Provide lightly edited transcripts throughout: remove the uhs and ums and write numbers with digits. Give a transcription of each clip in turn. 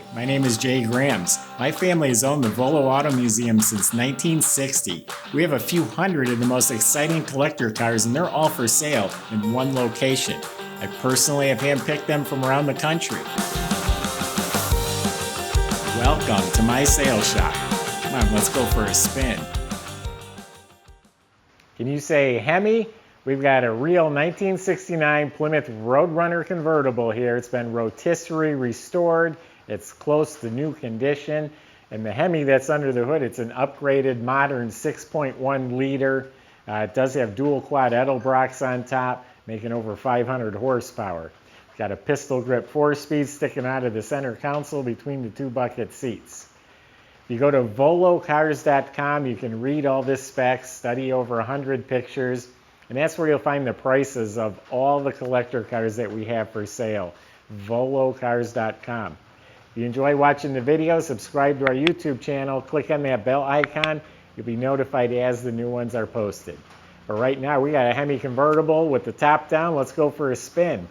Hi, my name is Jay Grams. My family has owned the Volo Auto Museum since 1960. We have a few hundred of the most exciting collector cars, and they're all for sale in one location. I personally have handpicked them from around the country. Welcome to my sales shop. Come on, let's go for a spin. Can you say Hemi? We've got a real 1969 Plymouth Roadrunner convertible here. It's been rotisserie restored. It's close to new condition. And the Hemi that's under the hood, it's an upgraded modern 6.1 liter. It does have dual quad Edelbrocks on top, making over 500 horsepower. It's got a pistol grip 4-speed sticking out of the center console between the two bucket seats. If you go to volocars.com, you can read all this specs, study over 100 pictures, and that's where you'll find the prices of all the collector cars that we have for sale. volocars.com. If you enjoy watching the video, subscribe to our YouTube channel, click on that bell icon. You'll be notified as the new ones are posted. But right now, we got a Hemi convertible with the top down. Let's go for a spin.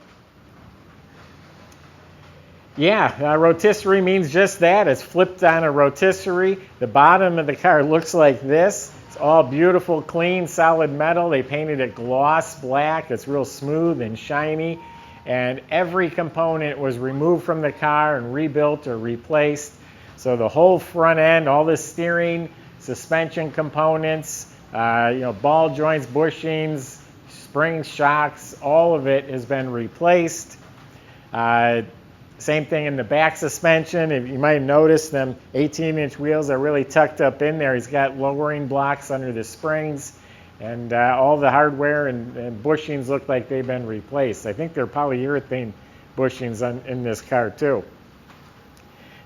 Yeah, rotisserie means just that. It's flipped on a rotisserie. The bottom of the car looks like this. It's all beautiful, clean, solid metal. They painted it gloss black. It's real smooth and shiny. And every component was removed from the car and rebuilt or replaced. So the whole front end, all the steering, suspension components, ball joints, bushings, springs, shocks, all of it has been replaced. Same thing in the back suspension. If you might notice, them 18-inch wheels are really tucked up in there. He's got lowering blocks under the springs, and all the hardware and bushings look like they've been replaced. I think they're polyurethane bushings in this car too.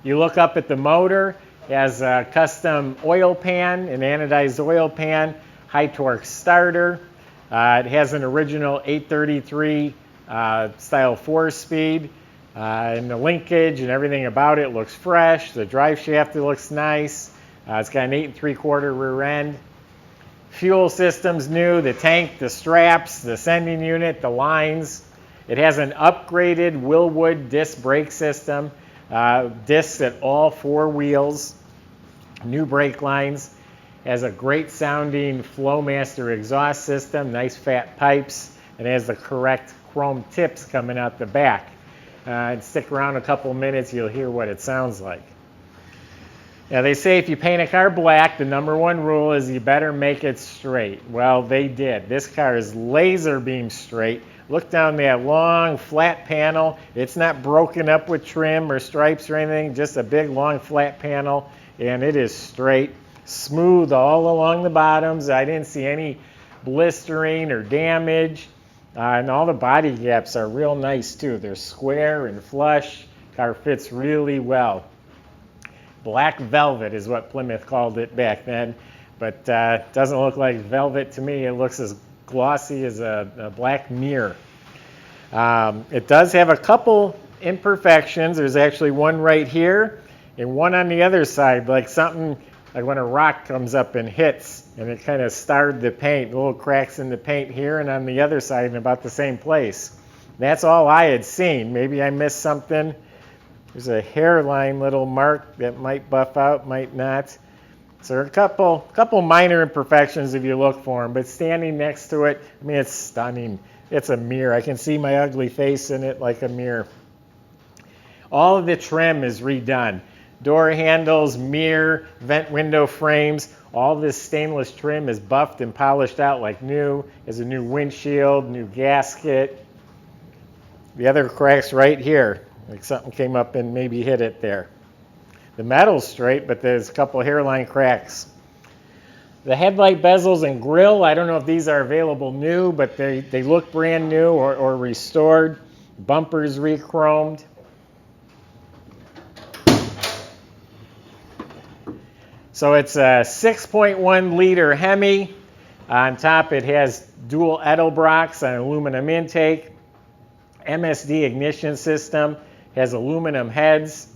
You look up at the motor, it has a custom oil pan, an anodized oil pan, high torque starter. It has an original 833 style 4-speed. And the linkage and everything about it looks fresh. The drive shaft looks nice. It's got an 8 3/4 rear end. Fuel system's new. The tank, the straps, the sending unit, the lines. It has an upgraded Willwood disc brake system. Discs at all 4 wheels. New brake lines. Has a great sounding Flowmaster exhaust system. Nice fat pipes. And has the correct chrome tips coming out the back. Stick around a couple minutes, you'll hear what it sounds like. Now, they say if you paint a car black, the #1 rule is you better make it straight. Well, they did. This car is laser beam straight. Look down that long, flat panel. It's not broken up with trim or stripes or anything, just a big, long, flat panel, and it is straight. Smooth all along the bottoms. I didn't see any blistering or damage. And all the body gaps are real nice too. They're square and flush. Car fits really well. Black velvet is what Plymouth called it back then, but doesn't look like velvet to me. It looks as glossy as a black mirror. It does have a couple imperfections. There's actually one right here and one on the other side, like something like when a rock comes up and hits and it kind of starred the paint, little cracks in the paint here and on the other side in about the same place. That's all I had seen. Maybe I missed something. There's a hairline little mark that might buff out, might not. So there are a couple minor imperfections if you look for them, but standing next to it, I mean, it's stunning. It's a mirror. I can see my ugly face in it like a mirror. All of the trim is redone. Door handles, mirror, vent window frames, all this stainless trim is buffed and polished out like new. There's a new windshield, new gasket. The other crack's right here, like something came up and maybe hit it there. The metal's straight, but there's a couple hairline cracks. The headlight bezels and grille, I don't know if these are available new, but they look brand new or restored. Bumpers re-chromed. So it's a 6.1 liter Hemi. On top it has dual Edelbrocks and aluminum intake. MSD ignition system. Has aluminum heads.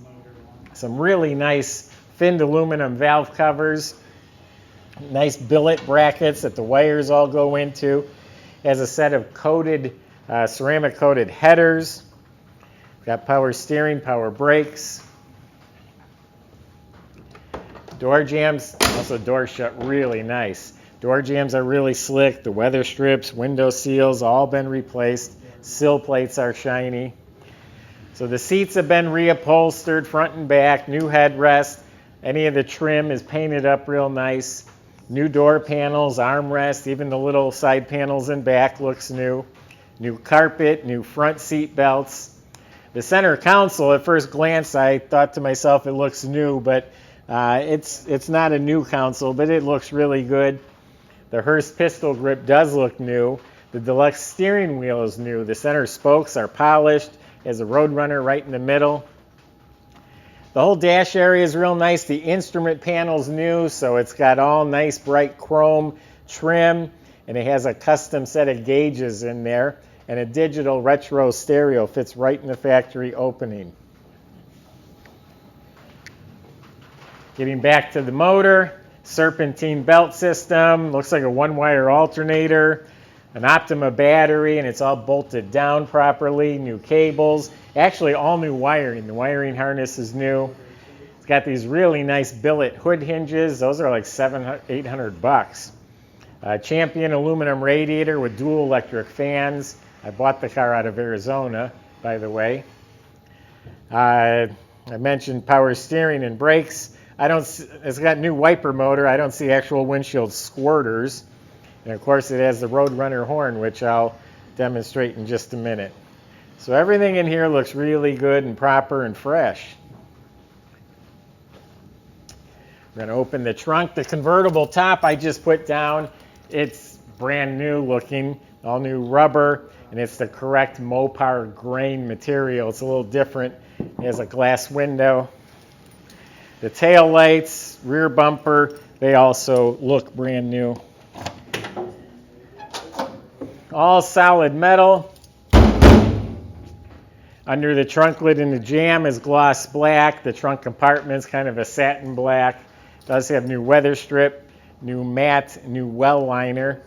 Some really nice finned aluminum valve covers. Nice billet brackets that the wires all go into. Has a set of coated, ceramic coated headers. Got power steering, power brakes. Door jambs, also doors shut really nice. Door jambs are really slick. The weather strips, window seals, all been replaced. Sill plates are shiny. So the seats have been reupholstered front and back, new headrest. Any of the trim is painted up real nice. New door panels, armrest, even the little side panels in back looks new. New carpet, new front seat belts. The center console, at first glance, I thought to myself it looks new, but it's not a new console, but it looks really good. The Hurst pistol grip does look new. The deluxe steering wheel is new. The center spokes are polished. Has a Roadrunner right in the middle. The whole dash area is real nice. The instrument panel's new, so it's got all nice bright chrome trim, and it has a custom set of gauges in there, and a digital retro stereo fits right in the factory opening. Getting back to the motor, serpentine belt system, looks like a one-wire alternator, an Optima battery, and it's all bolted down properly, new cables, actually all new wiring. The wiring harness is new. It's got these really nice billet hood hinges. Those are like $800. Champion aluminum radiator with dual electric fans. I bought the car out of Arizona, by the way. I mentioned power steering and brakes. It's got new wiper motor. I don't see actual windshield squirters. And of course it has the Roadrunner horn, which I'll demonstrate in just a minute. So everything in here looks really good and proper and fresh. We're going to open the trunk. The convertible top I just put down. It's brand new looking, all new rubber, and it's the correct Mopar grain material. It's a little different. It has a glass window. The tail lights, rear bumper, they also look brand new. All solid metal. Under the trunk lid in the jam is gloss black. The trunk compartment's kind of a satin black. It does have new weather strip, new mat, new well liner.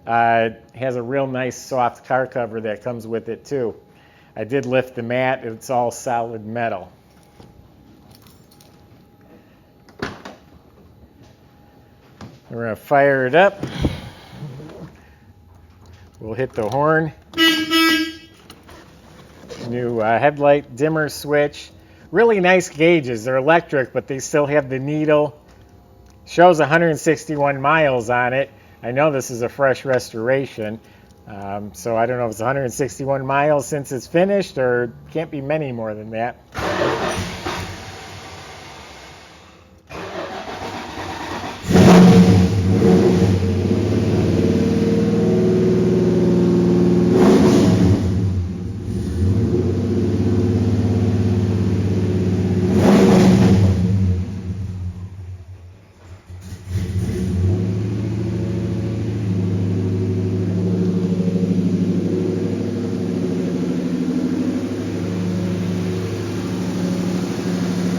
It has a real nice soft car cover that comes with it too. I did lift the mat. It's all solid metal. We're going to fire it up. We'll hit the horn. New headlight dimmer switch. Really nice gauges. They're electric, but they still have the needle. Shows 161 miles on it. I know this is a fresh restoration, so I don't know if it's 161 miles since it's finished, or can't be many more than that.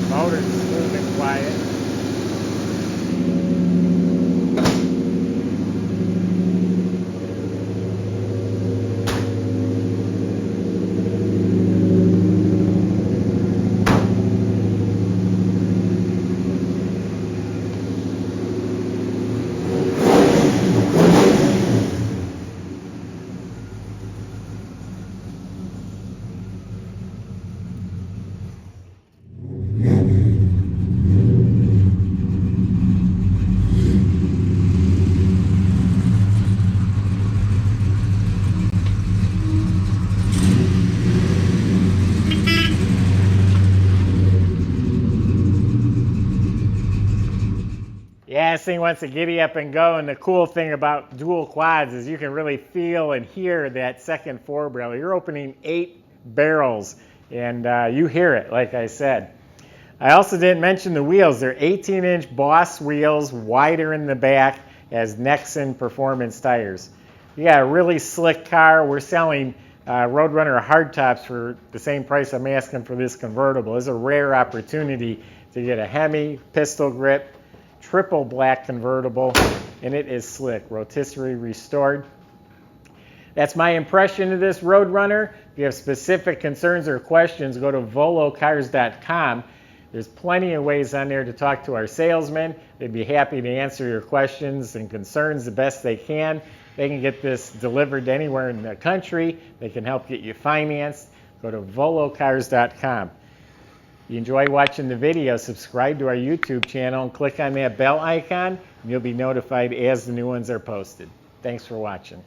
Motor's smooth and quiet. Yeah, this thing wants to giddy up and go, and the cool thing about dual quads is you can really feel and hear that second four barrel. You're opening 8 barrels, and you hear it, like I said. I also didn't mention the wheels. They're 18-inch Boss wheels, wider in the back, as Nexen performance tires. You got a really slick car. We're selling Roadrunner hardtops for the same price I'm asking for this convertible. It's a rare opportunity to get a Hemi pistol grip, triple black convertible, and it is slick. Rotisserie restored. That's my impression of this Roadrunner. If you have specific concerns or questions, go to volocars.com. There's plenty of ways on there to talk to our salesmen. They'd be happy to answer your questions and concerns the best they can. They can get this delivered anywhere in the country. They can help get you financed. Go to volocars.com. If you enjoy watching the video, subscribe to our YouTube channel and click on that bell icon, and you'll be notified as the new ones are posted. Thanks for watching.